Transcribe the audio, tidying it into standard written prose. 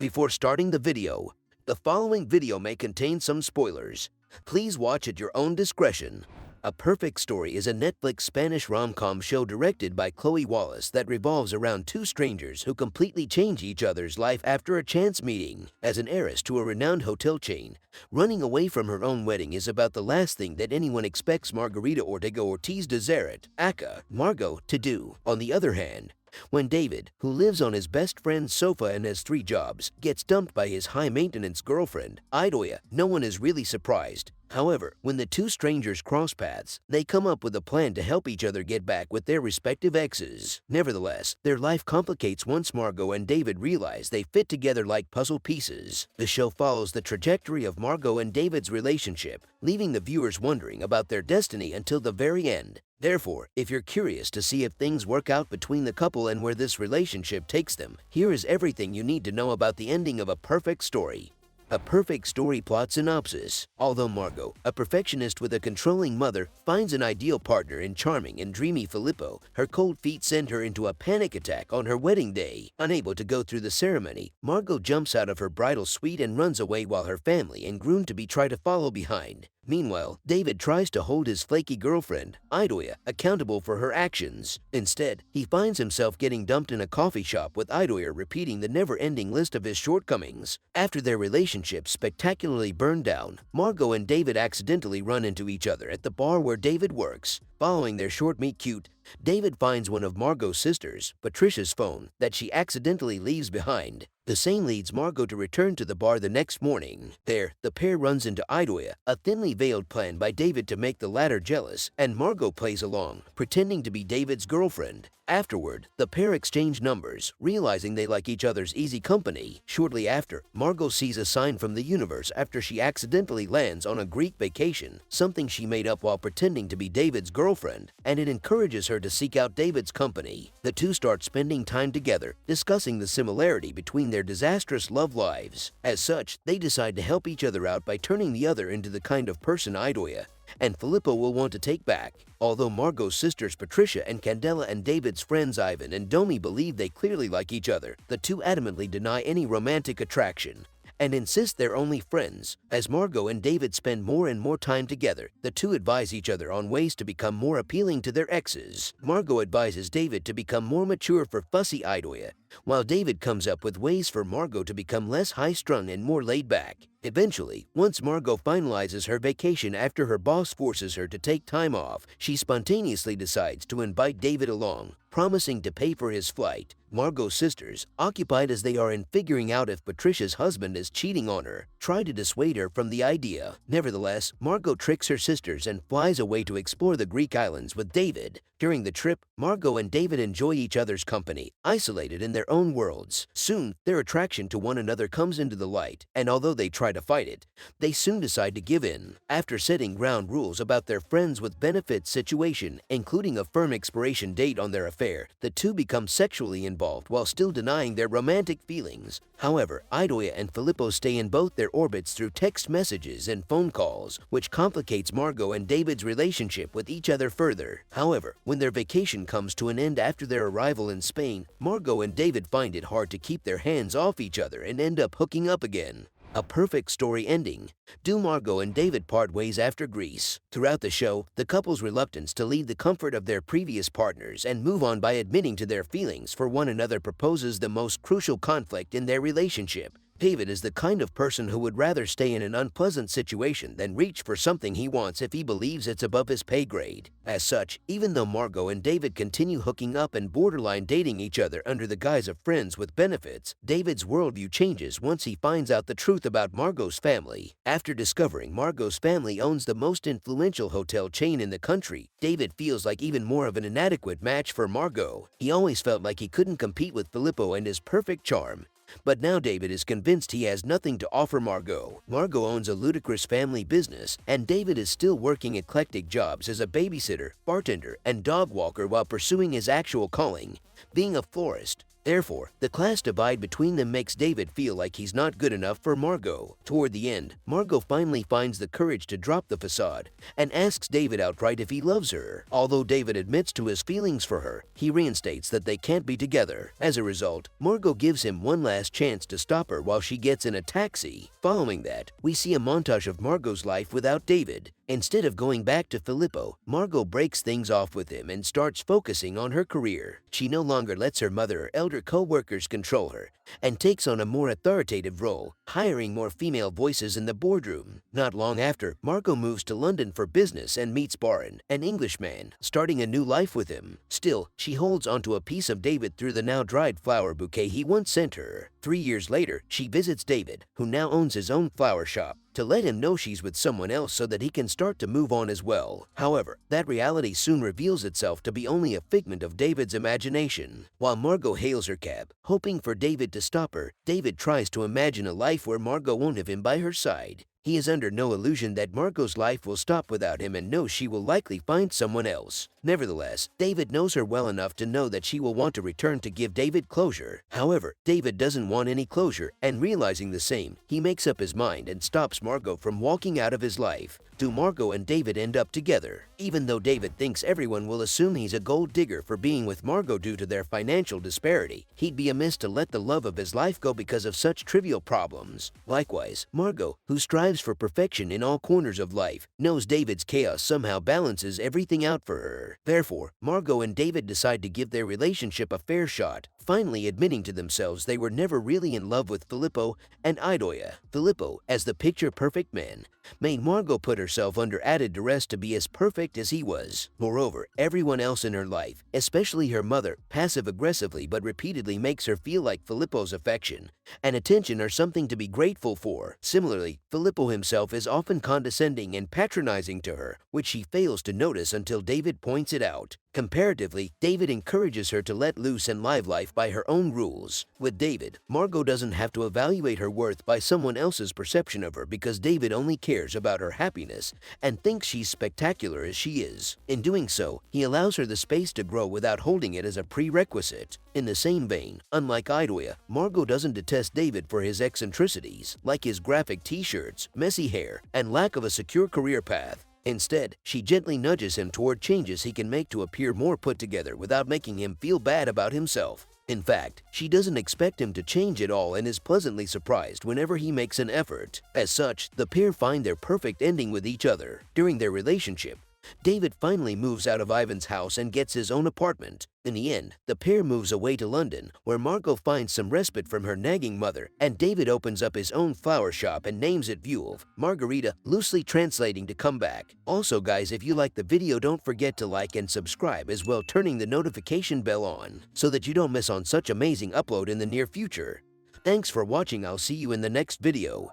Before starting the video, the following video may contain some spoilers. Please watch at your own discretion. A Perfect Story is a Netflix Spanish rom-com show directed by Chloé Wallace that revolves around two strangers who completely change each other's life after a chance meeting. As an heiress to a renowned hotel chain, running away from her own wedding is about the last thing that anyone expects Margarita Ortega Ortiz de Zárate, aka Margo, to do. On the other hand, when David, who lives on his best friend's sofa and has 3 jobs, gets dumped by his high-maintenance girlfriend, Idoia, no one is really surprised. However, when the two strangers cross paths, they come up with a plan to help each other get back with their respective exes. Nevertheless, their life complicates once Margo and David realize they fit together like puzzle pieces. The show follows the trajectory of Margo and David's relationship, leaving the viewers wondering about their destiny until the very end. Therefore, if you're curious to see if things work out between the couple and where this relationship takes them, here is everything you need to know about the ending of A Perfect Story. A Perfect Story plot synopsis. Although Margo, a perfectionist with a controlling mother, finds an ideal partner in charming and dreamy Filippo, her cold feet send her into a panic attack on her wedding day. Unable to go through the ceremony, Margo jumps out of her bridal suite and runs away while her family and groom-to-be try to follow behind. Meanwhile, David tries to hold his flaky girlfriend, Idoia, accountable for her actions. Instead, he finds himself getting dumped in a coffee shop with Idoia repeating the never-ending list of his shortcomings. After their relationship spectacularly burned down, Margo and David accidentally run into each other at the bar where David works. Following their short meet-cute, David finds one of Margo's sisters, Patricia's phone, that she accidentally leaves behind. The same leads Margo to return to the bar the next morning. There, the pair runs into Idoia, a thinly veiled plan by David to make the latter jealous, and Margo plays along, pretending to be David's girlfriend. Afterward, the pair exchange numbers, realizing they like each other's easy company. Shortly after, Margo sees a sign from the universe after she accidentally lands on a Greek vacation, something she made up while pretending to be David's girlfriend, and it encourages her to seek out David's company. The two start spending time together, discussing the similarity between their disastrous love lives. As such, they decide to help each other out by turning the other into the kind of person Idoia and Filippo will want to take back. Although Margo's sisters Patricia and Candela and David's friends Ivan and Domi believe they clearly like each other, the two adamantly deny any romantic attraction and insist they're only friends. As Margo and David spend more and more time together, the two advise each other on ways to become more appealing to their exes. Margo advises David to become more mature for fussy Idoia, while David comes up with ways for Margo to become less high-strung and more laid-back. Eventually, once Margo finalizes her vacation after her boss forces her to take time off, she spontaneously decides to invite David along, promising to pay for his flight. Margo's sisters, occupied as they are in figuring out if Patricia's husband is cheating on her, try to dissuade her from the idea. Nevertheless, Margo tricks her sisters and flies away to explore the Greek islands with David. During the trip, Margo and David enjoy each other's company, isolated in their own worlds. Soon, their attraction to one another comes into the light, and although they try to fight it, they soon decide to give in. After setting ground rules about their friends with benefits situation, including a firm expiration date on their affair, the two become sexually involved while still denying their romantic feelings. However, Idoia and Filippo stay in both their orbits through text messages and phone calls, which complicates Margo and David's relationship with each other further. However, when their vacation comes to an end after their arrival in Spain, Margo and David find it hard to keep their hands off each other and end up hooking up again. A Perfect Story ending. Do Margo and David part ways after Greece? Throughout the show, the couple's reluctance to leave the comfort of their previous partners and move on by admitting to their feelings for one another proposes the most crucial conflict in their relationship. David is the kind of person who would rather stay in an unpleasant situation than reach for something he wants if he believes it's above his pay grade. As such, even though Margo and David continue hooking up and borderline dating each other under the guise of friends with benefits, David's worldview changes once he finds out the truth about Margo's family. After discovering Margo's family owns the most influential hotel chain in the country, David feels like even more of an inadequate match for Margo. He always felt like he couldn't compete with Filippo and his perfect charm. But now David is convinced he has nothing to offer Margo. Margo owns a ludicrous family business, and David is still working eclectic jobs as a babysitter, bartender, and dog walker while pursuing his actual calling, being a florist. Therefore, the class divide between them makes David feel like he's not good enough for Margo. Toward the end, Margo finally finds the courage to drop the facade and asks David outright if he loves her. Although David admits to his feelings for her, he reinstates that they can't be together. As a result, Margo gives him one last chance to stop her while she gets in a taxi. Following that, we see a montage of Margo's life without David. Instead of going back to Filippo, Margo breaks things off with him and starts focusing on her career. She no longer lets her mother or elder co-workers control her and takes on a more authoritative role, hiring more female voices in the boardroom. Not long after, Margo moves to London for business and meets Baron, an Englishman, starting a new life with him. Still, she holds onto a piece of David through the now dried flower bouquet he once sent her. 3 years later, she visits David, who now owns his own flower shop, to let him know she's with someone else so that he can start to move on as well. However, that reality soon reveals itself to be only a figment of David's imagination. While Margo hails her cab, hoping for David to stop her, David tries to imagine a life where Margo won't have him by her side. He is under no illusion that Margo's life will stop without him and knows she will likely find someone else. Nevertheless, David knows her well enough to know that she will want to return to give David closure. However, David doesn't want any closure, and realizing the same, he makes up his mind and stops Margo from walking out of his life. Do Margo and David end up together? Even though David thinks everyone will assume he's a gold digger for being with Margo due to their financial disparity, he'd be amiss to let the love of his life go because of such trivial problems. Likewise, Margo, who strives for perfection in all corners of life, knows David's chaos somehow balances everything out for her. Therefore, Margo and David decide to give their relationship a fair shot, finally admitting to themselves they were never really in love with Filippo and Idoia. Filippo, as the picture-perfect man, made Margo put herself under added duress to be as perfect as he was. Moreover, everyone else in her life, especially her mother, passive-aggressively but repeatedly makes her feel like Filippo's affection and attention are something to be grateful for. Similarly, Filippo himself is often condescending and patronizing to her, which she fails to notice until David points it out. Comparatively, David encourages her to let loose and live life by her own rules. With David, Margo doesn't have to evaluate her worth by someone else's perception of her because David only cares about her happiness and thinks she's spectacular as she is. In doing so, he allows her the space to grow without holding it as a prerequisite. In the same vein, unlike Idoia, Margo doesn't detest David for his eccentricities, like his graphic t-shirts, messy hair, and lack of a secure career path. Instead, she gently nudges him toward changes he can make to appear more put together without making him feel bad about himself. In fact, she doesn't expect him to change at all and is pleasantly surprised whenever he makes an effort. As such, the pair find their perfect ending with each other. During their relationship, David finally moves out of Ivan's house and gets his own apartment. In the end, the pair moves away to London, where Margo finds some respite from her nagging mother, and David opens up his own flower shop and names it Revolves, Margarita, loosely translating to come back. Also guys, if you like the video, don't forget to like and subscribe as well, turning the notification bell on, so that you don't miss on such amazing upload in the near future. Thanks for watching, I'll see you in the next video.